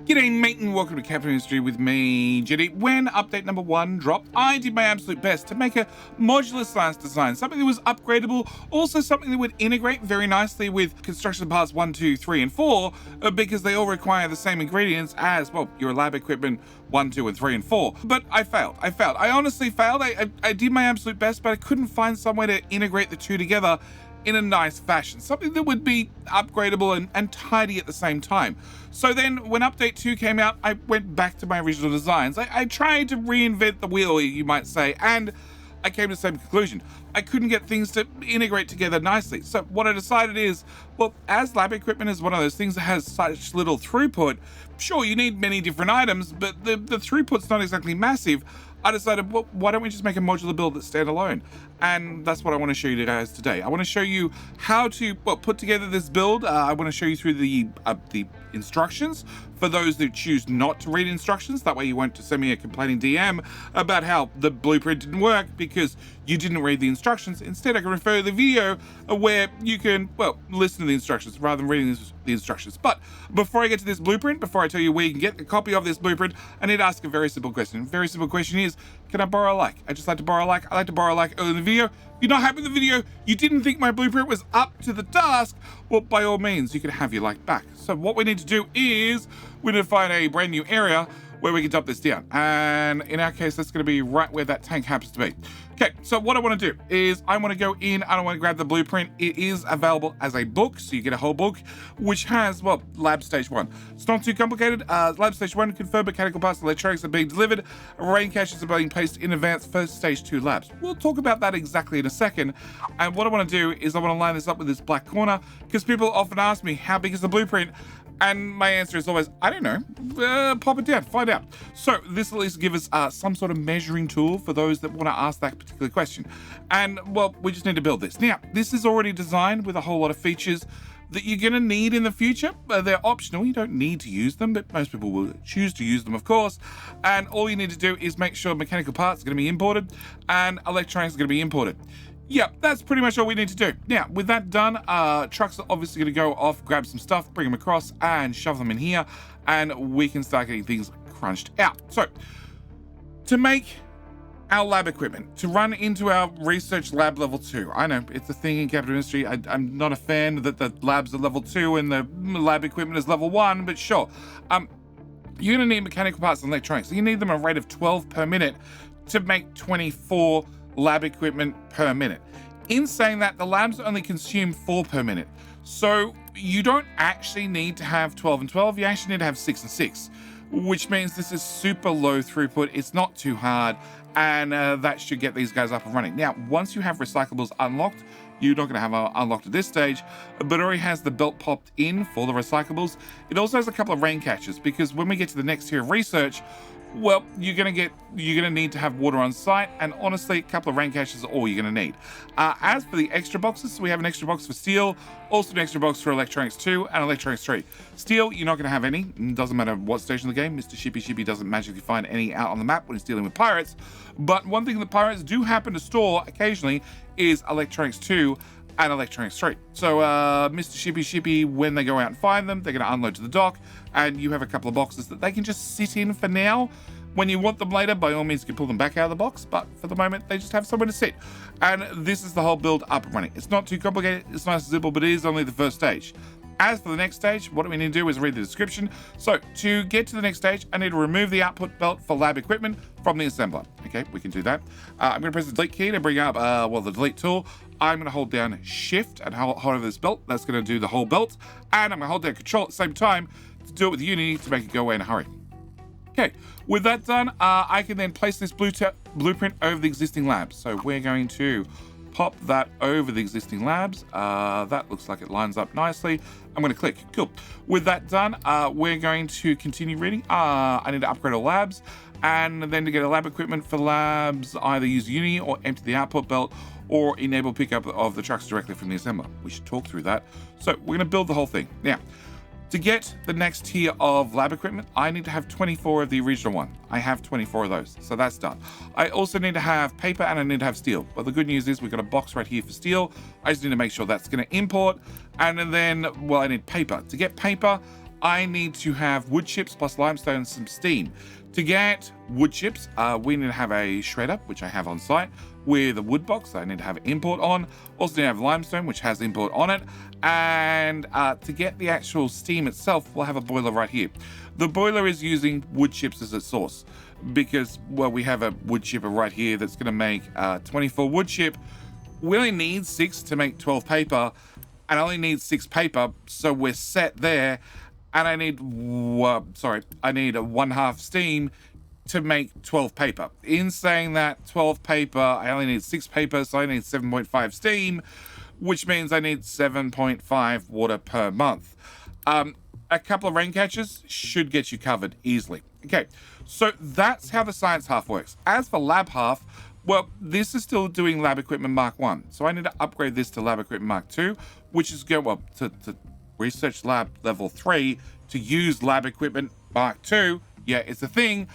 G'day mate and welcome to Capital Industry with me, Jetty. When update number 1 dropped, I did my absolute best to make a modular science design, something that was upgradable, also something that would integrate very nicely with construction parts 1, 2, 3, and 4, because they all require the same ingredients as, well, your lab equipment 1, 2, and 3, and 4. But I failed. I honestly failed. I did my absolute best, but I couldn't find some way to integrate the two together in a nice fashion, something that would be upgradable and tidy at the same time. So then when update 2 came out, I went back to my original designs. I tried to reinvent the wheel, you might say, and I came to the same conclusion. I couldn't get things to integrate together nicely. So what I decided is, well, as lab equipment is one of those things that has such little throughput, sure, you need many different items, but the throughput's not exactly massive. I decided, well, why don't we just make a modular build that's standalone? And that's what I want to show you guys today. I want to show you how to put together this build. I want to show you through the instructions for those that choose not to read instructions. That way you won't send me a complaining DM about how the blueprint didn't work because you didn't read the instructions. Instead, I can refer to the video where you can, well, listen to the instructions rather than reading the instructions. But before I get to this blueprint, before I tell you where you can get a copy of this blueprint, I need to ask a very simple question. Very simple question is, can I borrow a like? I just like to borrow a like. I like to borrow a like early in the video. If you're not happy with the video, you didn't think my blueprint was up to the task, well, by all means, you can have your like back. So what we need to do is we need to find a brand new area where we can dump this down. And in our case, that's going to be right where that tank happens to be. Okay, so what I want to do is I want to go in, I want to grab the blueprint. It is available as a book, so you get a whole book, which has, well, lab stage 1. It's not too complicated. Lab stage 1, confirmed mechanical parts and electronics are being delivered. Rain caches are being placed in advance for stage 2 labs. We'll talk about that exactly in a second. And what I want to do is I want to line this up with this black corner, because people often ask me, how big is the blueprint? And my answer is always, I don't know, pop it down, find out. So this will at least give us some sort of measuring tool for those that want to ask that particular question. And, well, we just need to build this. Now, this is already designed with a whole lot of features that you're going to need in the future. They're optional. You don't need to use them, but most people will choose to use them, of course. And all you need to do is make sure mechanical parts are going to be imported and electronics are going to be imported. Yep, that's pretty much all we need to do. Now, with that done, trucks are obviously going to go off, grab some stuff, bring them across, and shove them in here, and we can start getting things crunched out. So, to make our lab equipment, to run into our research lab level 2. I know, it's a thing in capital industry. I'm not a fan that the labs are level 2 and the lab equipment is level 1, but sure. You're going to need mechanical parts and electronics. So you need them at a rate of 12 per minute to make 24 lab equipment per minute. In saying that, the labs only consume 4 per minute. So you don't actually need to have 12 and 12, you actually need to have 6 and 6, which means this is super low throughput, it's not too hard, and that should get these guys up and running. Now, once you have recyclables unlocked, you're not going to have unlocked at this stage, but it already has the belt popped in for the recyclables. It also has a couple of rain catches, because when we get to the next tier of research, well, you're gonna need to have water on site, and honestly, a couple of rain caches are all you're gonna need. As for the extra boxes, we have an extra box for steel, also an extra box for electronics 2 and electronics 3. Steel, you're not gonna have any. It doesn't matter what station of the game. Mr. Shippy doesn't magically find any out on the map when he's dealing with pirates. But one thing that pirates do happen to store occasionally is electronics 2 and electronics 3. So Mr. Shippy, when they go out and find them, they're going to unload to the dock, and you have a couple of boxes that they can just sit in for now. When you want them later, by all means, you can pull them back out of the box, but for the moment, they just have somewhere to sit. And this is the whole build up and running. It's not too complicated, it's nice and simple, but it is only the first stage. As for the next stage, what we need to do is read the description. So to get to the next stage, I need to remove the output belt for lab equipment from the assembler. Okay, we can do that. I'm going to press the delete key to bring up, the delete tool. I'm going to hold down shift and hold over this belt. That's going to do the whole belt. And I'm going to hold down control at the same time to do it with Unity to make it go away in a hurry. Okay, with that done, I can then place this blueprint over the existing labs. So we're going to pop that over the existing labs. That looks like it lines up nicely. I'm going to click. Cool. With that done, we're going to continue reading. I need to upgrade all labs, and then to get a lab equipment for labs, either use Unity or empty the output belt, or enable pickup of the trucks directly from the assembler. We should talk through that. So we're going to build the whole thing. Now, to get the next tier of lab equipment, I need to have 24 of the original one. I have 24 of those, so that's done. I also need to have paper and I need to have steel. But the good news is we've got a box right here for steel. I just need to make sure that's going to import. And then, well, I need paper. To get paper, I need to have wood chips plus limestone and some steam. To get wood chips, we need to have a shredder, which I have on site, with a wood box I need to have import on. Also need to have limestone, which has import on it. And to get the actual steam itself, we'll have a boiler right here. The boiler is using wood chips as its source because, well, we have a wood chipper right here that's going to make 24 wood chip. We only need 6 to make 12 paper, and I only need 6 paper, so we're set there. And I need, I need a 1/2 steam to make 12 paper. In saying that 12 paper, I only need 6 paper, so I need 7.5 steam, which means I need 7.5 water per month. A couple of rain catchers should get you covered easily. Okay, so that's how the science half works. As for lab half, well, this is still doing lab equipment Mark 1. So I need to upgrade this to lab equipment Mark 2, which is to research lab level 3 to use lab equipment Mark 2. Yeah, it's a thing.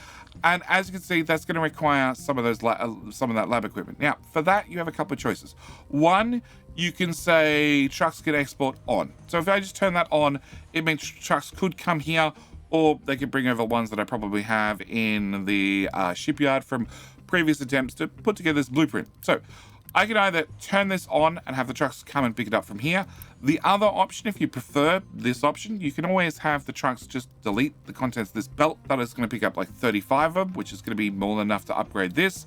And as you can see, that's going to require some of that lab equipment. Now, for that, you have a couple of choices. One, you can say trucks can export on. So if I just turn that on, it means trucks could come here, or they could bring over ones that I probably have in the shipyard from previous attempts to put together this blueprint. So I can either turn this on and have the trucks come and pick it up from here. The other option, if you prefer this option, you can always have the trucks just delete the contents of this belt. That is going to pick up like 35 of them, which is going to be more than enough to upgrade this.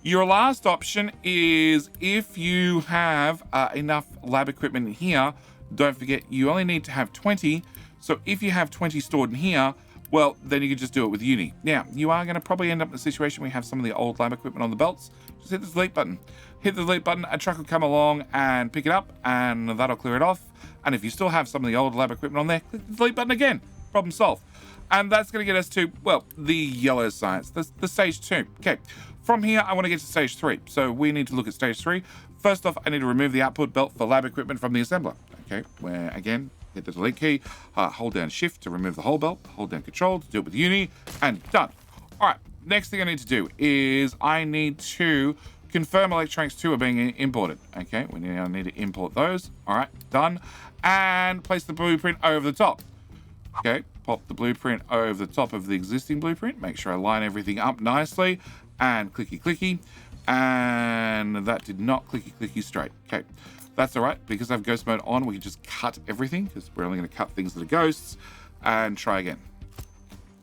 Your last option is if you have enough lab equipment in here, don't forget you only need to have 20. So if you have 20 stored in here, well, then you can just do it with uni. Now, you are going to probably end up in a situation where you have some of the old lab equipment on the belts. Just hit the delete button. Hit the delete button, a truck will come along and pick it up, and that'll clear it off. And if you still have some of the old lab equipment on there, click the delete button again. Problem solved. And that's going to get us to, well, the yellow science, the stage 2. Okay, from here, I want to get to stage 3. So we need to look at stage 3. First off, I need to remove the output belt for lab equipment from the assembler. Okay, where, again, hit the delete key, hold down shift to remove the whole belt, hold down control to do it with uni, and done. All right, next thing I need to do is I need to confirm electronics 2 are being imported. Okay, we now need to import those. All right, done. And place the blueprint over the top. Okay, pop the blueprint over the top of the existing blueprint. Make sure I line everything up nicely. And clicky clicky. And that did not clicky clicky straight. Okay, that's all right. Because I have ghost mode on, we can just cut everything because we're only going to cut things that are ghosts. And try again.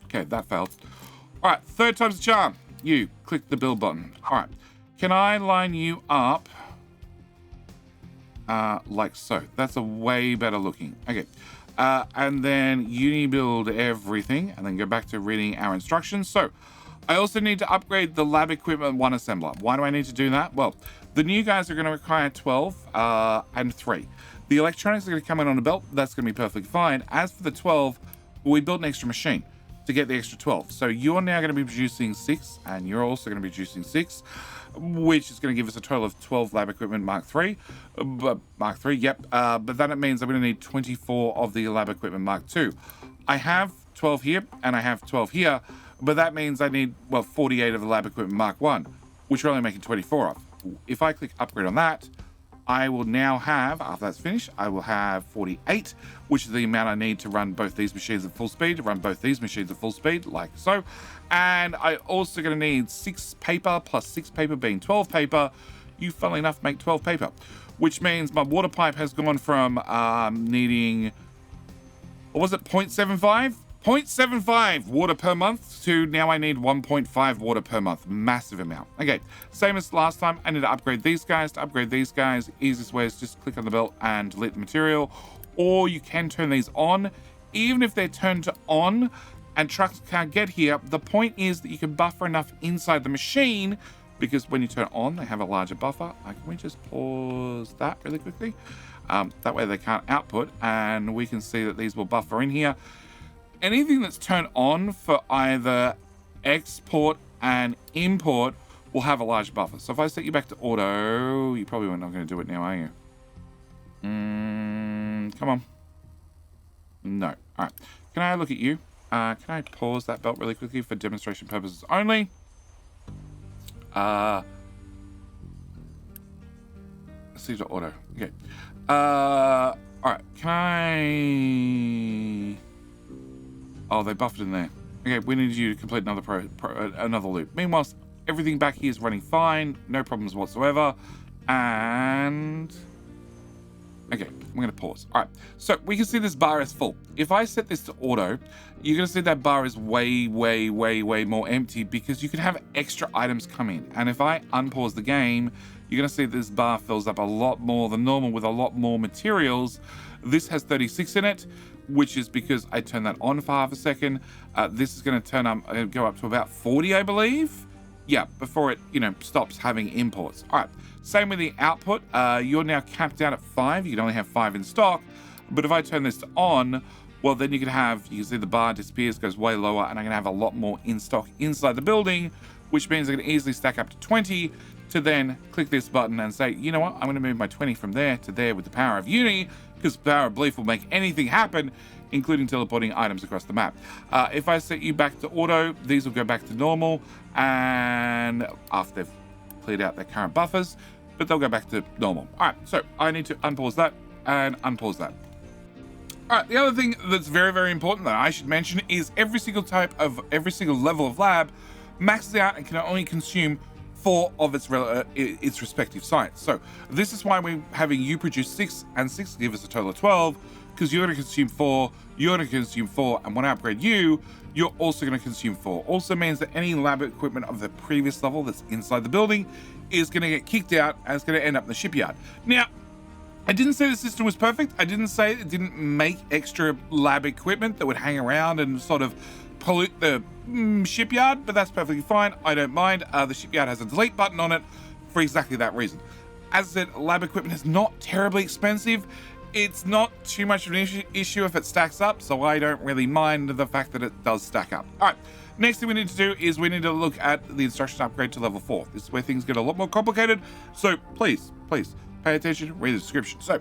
Okay, that failed. All right, third time's the charm. You click the build button. All right. Can I line you up like so? That's a way better looking. Okay. And then uni build everything and then go back to reading our instructions. So I also need to upgrade the lab equipment 1 assembler. Why do I need to do that? Well, the new guys are going to require 12 and 3. The electronics are going to come in on a belt. That's going to be perfectly fine. As for the 12, we built an extra machine to get the extra 12. So you're now going to be producing 6 and you're also going to be producing 6. Which is going to give us a total of 12 lab equipment Mark 3. Mark 3, yep. But then it means I'm going to need 24 of the lab equipment Mark 2. I have 12 here and I have 12 here, but that means I need, well, 48 of the lab equipment Mark 1, which we're only making 24 of. If I click upgrade on that, I will now have, after that's finished, I will have 48, which is the amount I need to run both these machines at full speed, like so. And I also going to need 6 paper plus 6 paper being 12 paper. You, funnily enough, make 12 paper, which means my water pipe has gone from needing, what was it, 0.75? 0.75 water per month to now I need 1.5 water per month. Massive amount. Okay, same as last time. I need to upgrade these guys. To upgrade these guys, easiest way is just click on the belt and delete the material. Or you can turn these on. Even if they're turned to on and trucks can't get here, the point is that you can buffer enough inside the machine because when you turn it on, they have a larger buffer. Can we just pause that really quickly? That way they can't output and we can see that these will buffer in here. Anything that's turned on for either export and import will have a large buffer. So if I set you back to auto, you probably not going to do it now, are you? Come on. No. All right. Can I look at you? Can I pause that belt really quickly for demonstration purposes only? See to auto. Okay. All right. Can I... Oh, they buffered in there. Okay, we need you to complete another loop. Meanwhile, everything back here is running fine. No problems whatsoever. And... okay, we're going to pause. All right, so we can see this bar is full. If I set this to auto, you're going to see that bar is way more empty because you can have extra items come in. And if I unpause the game, you're going to see this bar fills up a lot more than normal with a lot more materials. This has 36 in it, which is because I turned that on for half a second. This is going to go up to about 40, I believe. Yeah, before it, stops having imports. All right. Same with the output. You're now capped out at 5. You can only have 5 in stock. But if I turn this to on, well, then you can see the bar disappears, goes way lower, and I'm going to have a lot more in stock inside the building, which means I can easily stack up to 20 to then click this button and say, you know what, I'm going to move my 20 from there to there with the power of Uni, because the power of belief will make anything happen, including teleporting items across the map. If I set you back to auto, these will go back to normal, and after they've cleared out their current buffers, but they'll go back to normal. All right, so I need to unpause that and unpause that. All right, the other thing that's very important that I should mention is every single level of lab maxes out and can only consume 4 of its respective sites. So this is why we're having you produce 6 and 6 give us a total of 12, because you're going to consume 4, you're going to consume 4, and when I upgrade you, you're also going to consume 4. Also means that any lab equipment of the previous level that's inside the building is going to get kicked out and it's going to end up in the shipyard. Now, I didn't say the system was perfect. I didn't say it didn't make extra lab equipment that would hang around and sort of pollute the shipyard, but that's perfectly fine. I don't mind. The shipyard has a delete button on it for exactly that reason. As I said, lab equipment is not terribly expensive. It's not too much of an issue if it stacks up, so I don't really mind the fact that it does stack up. All right, next thing we need to do is we need to look at the instruction upgrade to level 4. This is where things get a lot more complicated, so please pay attention, read the description. So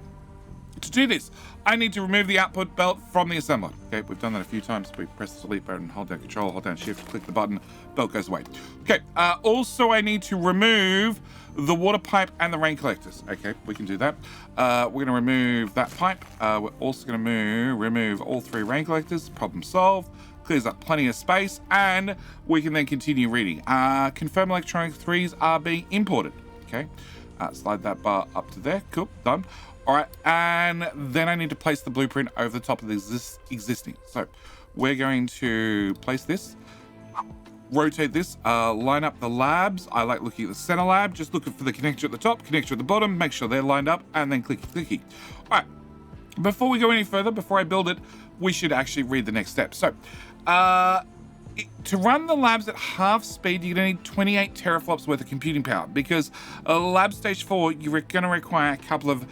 to do this, I need to remove the output belt from the assembler. Okay, we've done that a few times. We press the delete button, hold down control, hold down shift, click the button, belt goes away. Okay, also I need to remove the water pipe and the rain collectors. Okay, we can do that. We're going to remove that pipe. We're also going to remove all 3 rain collectors. Problem solved. Clears up plenty of space, and we can then continue reading. Confirm electronic 3s are being imported. Okay, slide that bar up to there. Cool, done. All right, and then I need to place the blueprint over the top of the existing. So we're going to place this, rotate this, line up the labs. I like looking at the center lab, just looking for the connector at the top, connector at the bottom, make sure they're lined up, and then clicky. All right, before we go any further, before I build it, we should actually read the next step. So to run the labs at half speed, you're going to need 28 teraflops worth of computing power, because lab stage 4, you're going to require a couple of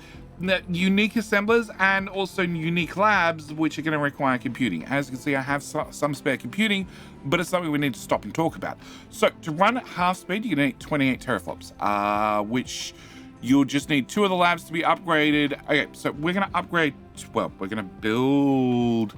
unique assemblers and also unique labs, which are going to require computing. As you can see, I have some spare computing, but it's something we need to stop and talk about. So to run at half speed, you're going to need 28 teraflops, which you'll just need 2 of the labs to be upgraded. Okay, so we're going to upgrade, well, we're going to build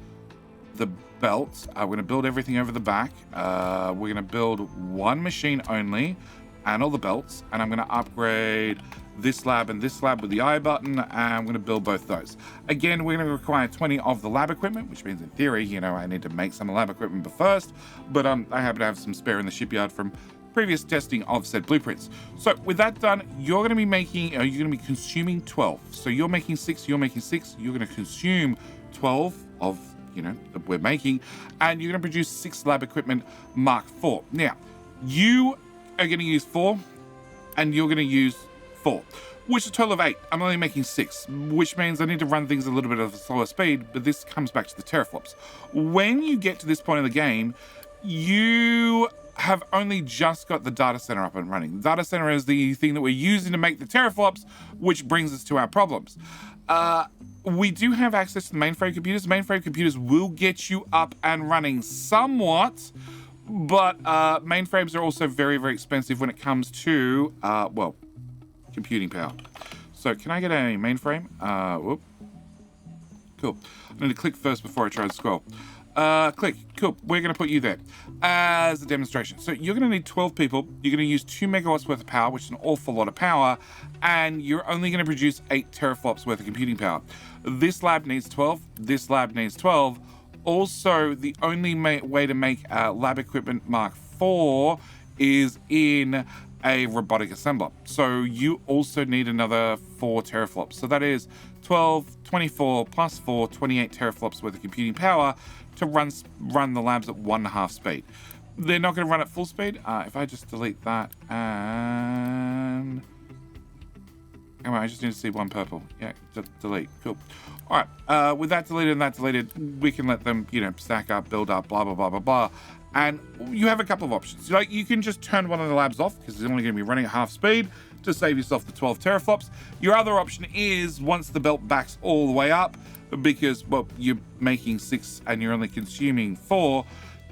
the belts. We're going to build everything over the back. We're going to build 1 machine only and all the belts, and I'm going to upgrade this lab and this lab with the I button, and I'm going to build both those. Again, we're going to require 20 of the lab equipment, which means in theory, I need to make some lab equipment first, but I happen to have some spare in the shipyard from previous testing of said blueprints. So with that done, you're going to be consuming 12. So you're making 6, you're making 6, you're going to consume 12 of, that we're making, and you're going to produce 6 lab equipment Mark 4. Now, you are going to use 4, and you're going to use 4, which is a total of 8. I'm only making 6, which means I need to run things a little bit at a slower speed, but this comes back to the teraflops. When you get to this point of the game, you have only just got the data center up and running. The data center is the thing that we're using to make the teraflops, which brings us to our problems. We do have access to the mainframe computers. Mainframe computers will get you up and running somewhat, but mainframes are also very expensive when it comes to, computing power. So can I get a mainframe? Whoop. Cool. I need to click first before I try to scroll. Click. Cool. We're going to put you there as a demonstration. So you're going to need 12 people. You're going to use 2 megawatts worth of power, which is an awful lot of power, and you're only going to produce 8 teraflops worth of computing power. This lab needs 12. This lab needs 12. Also, the only way to make lab equipment Mark IV is in a robotic assembler. So you also need another 4 teraflops. So that is 12, 24 plus 4, 28 teraflops worth of computing power to run the labs at 1.5 speed. They're not going to run at full speed. If I just delete that and... Come on, I just need to see one purple. Yeah, delete. Cool. All right. With that deleted and that deleted, we can let them, stack up, build up, blah, blah, blah, blah, blah. And you have a couple of options. Like, you can just turn one of the labs off because it's only going to be running at half speed to save yourself the 12 teraflops. Your other option is once the belt backs all the way up, because, well, you're making 6 and you're only consuming 4,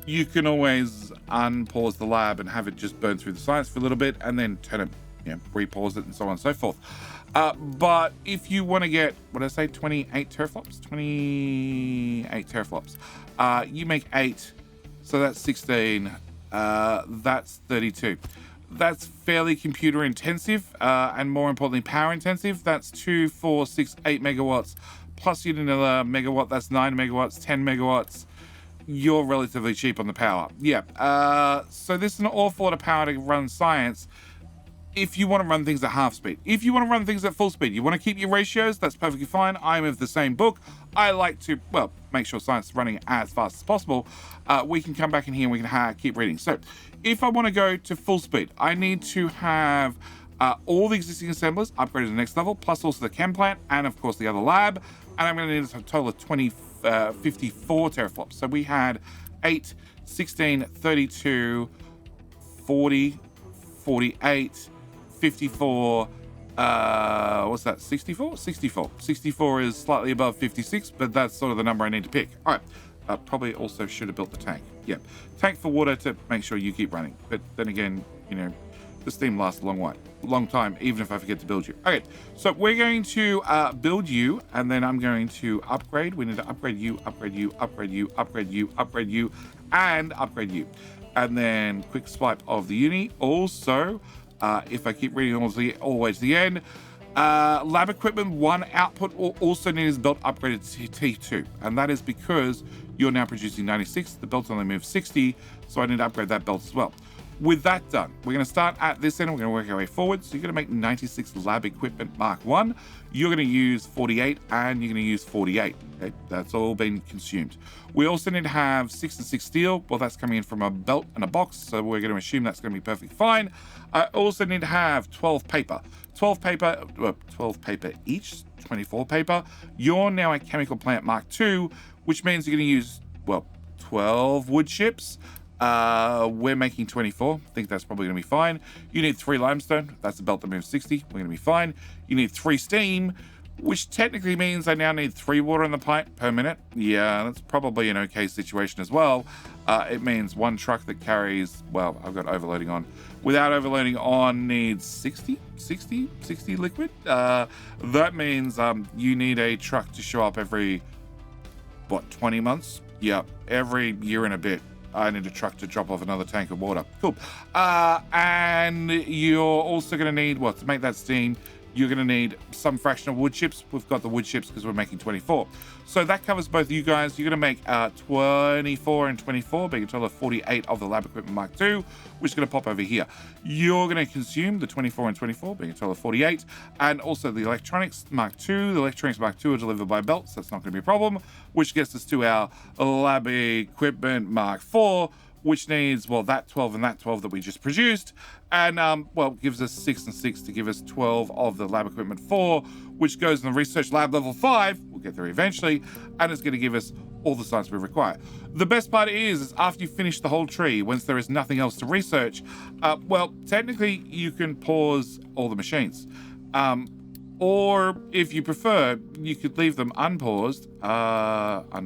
you can always unpause the lab and have it just burn through the science for a little bit and then turn it, repause it and so on and so forth. But if you want to get, what did I say, 28 teraflops? 28 teraflops. You make 8, so that's 16. That's 32. That's fairly computer intensive and more importantly, power intensive. That's 2, 4, 6, 8 megawatts. Plus you need another megawatt, that's 9 megawatts, 10 megawatts. You're relatively cheap on the power. Yeah. So this is an awful lot of power to run science if you want to run things at half speed. If you want to run things at full speed, you want to keep your ratios, that's perfectly fine. I'm of the same book. I like to, well, make sure science is running as fast as possible. We can come back in here and we can keep reading. So if I want to go to full speed, I need to have all the existing assemblers upgraded to the next level, plus also the chem plant and of course the other lab. And I'm going to need a total of 54 teraflops. So we had 8, 16, 32, 40, 48, 54, what's that, 64? 64. 64 is slightly above 56, but that's sort of the number I need to pick. All right, probably also should have built the tank. Yeah, tank for water to make sure you keep running. But then again, the steam lasts a long time, even if I forget to build you. Okay, so we're going to build you, and then I'm going to upgrade. We need to upgrade you, upgrade you, upgrade you, upgrade you, upgrade you, and upgrade you. And then quick swipe of the uni. Also, if I keep reading all the way to the end, lab equipment 1 output will also need his belt upgraded to T2, and that is because you're now producing 96. The belt only moves 60, so I need to upgrade that belt as well. With that done, we're going to start at this end. We're going to work our way forward. So you're going to make 96 lab equipment Mark 1. You're going to use 48 and you're going to use 48. Okay, that's all been consumed. We also need to have 6 and 6 steel. Well, that's coming in from a belt and a box, so we're going to assume that's going to be perfectly fine. I also need to have 12 paper. 12 paper each, 24 paper. You're now a chemical plant Mark 2, which means you're going to use, 12 wood chips. We're making 24. I think that's probably going to be fine. You need 3 limestone. That's the belt that moves 60. We're going to be fine. You need 3 steam, which technically means I now need 3 water in the pipe per minute. Yeah, that's probably an okay situation as well. It means 1 truck that carries, I've got overloading on. Without overloading on needs 60 liquid. That means you need a truck to show up every, 20 months? Yeah, every year and a bit. I need a truck to drop off another tank of water. Cool. And you're also going to need, to make that steam, you're going to need some fraction of wood chips. We've got the wood chips because we're making 24. So that covers both of you guys. You're going to make 24 and 24, being a total of 48 of the lab equipment Mark II, which is going to pop over here. You're going to consume the 24 and 24, being a total of 48, and also the electronics Mark II. The electronics Mark II are delivered by belts. That's not going to be a problem, which gets us to our lab equipment Mark IV, which needs, that 12 and that 12 that we just produced, and, gives us 6 and 6 to give us 12 of the lab equipment 4, which goes in the research lab level 5, we'll get there eventually, and it's going to give us all the science we require. The best part is after you finish the whole tree, once there is nothing else to research, technically you can pause all the machines. Or if you prefer, you could leave them unpaused, and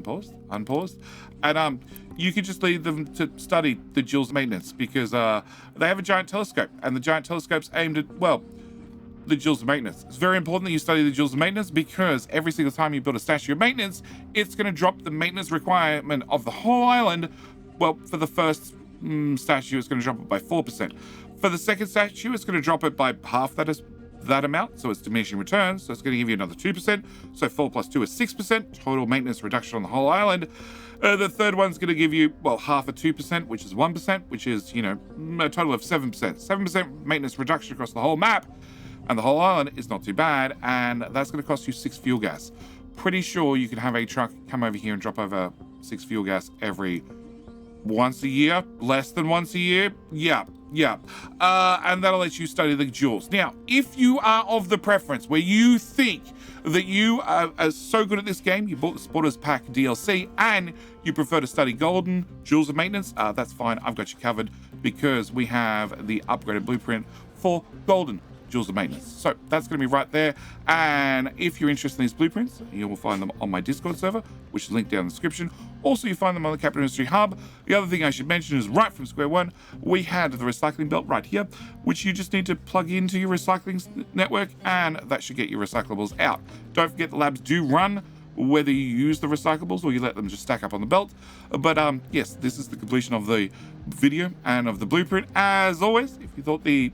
you could just leave them to study the joules maintenance because they have a giant telescope, and the giant telescope's aimed at, the joules of maintenance. It's very important that you study the joules of maintenance because every single time you build a statue of maintenance, it's going to drop the maintenance requirement of the whole island. For the first statue, it's going to drop it by 4%. For the second statue, it's going to drop it by half that that amount, so it's diminishing returns, so it's going to give you another 2%, so 4 plus 2 is 6%, total maintenance reduction on the whole island. The third one's going to give you, well, half of 2%, which is 1%, which is, you know, a total of 7%. 7% maintenance reduction across the whole map, and the whole island is not too bad, and that's going to cost you 6 fuel gas. Pretty sure you can have a truck come over here and drop over 6 fuel gas every once a year, less than once a year. Yeah. And that'll let you study the jewels. Now, if you are of the preference where you think that you are so good at this game, you bought the Supporters Pack DLC, and you prefer to study golden, jewels of maintenance, that's fine. I've got you covered because we have the upgraded blueprint for golden jewels of maintenance. So that's going to be right there. And if you're interested in these blueprints, you will find them on my Discord server, which is linked down in the description. Also, you find them on the Capital Industry Hub. The other thing I should mention is right from square one, we had the recycling belt right here, which you just need to plug into your recycling network, and that should get your recyclables out. Don't forget the labs do run, whether you use the recyclables or you let them just stack up on the belt. But yes, this is the completion of the video and of the blueprint. As always, if you thought the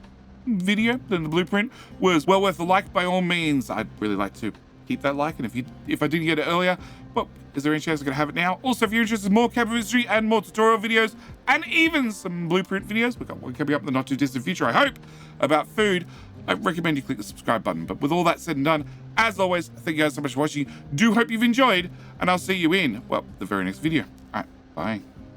video then the blueprint was well worth a like, by all means, I'd really like to keep that like, and if I didn't get it earlier, well, is there any chance I could have it now? Also, if you're interested in more capital industry and more tutorial videos and even some blueprint videos, we've got one coming up in the not too distant future, I hope, about food, I recommend you click the subscribe button. But with all that said and done, as always, thank you guys so much for watching. Do hope you've enjoyed, and I'll see you in, well, the very next video. All right, bye.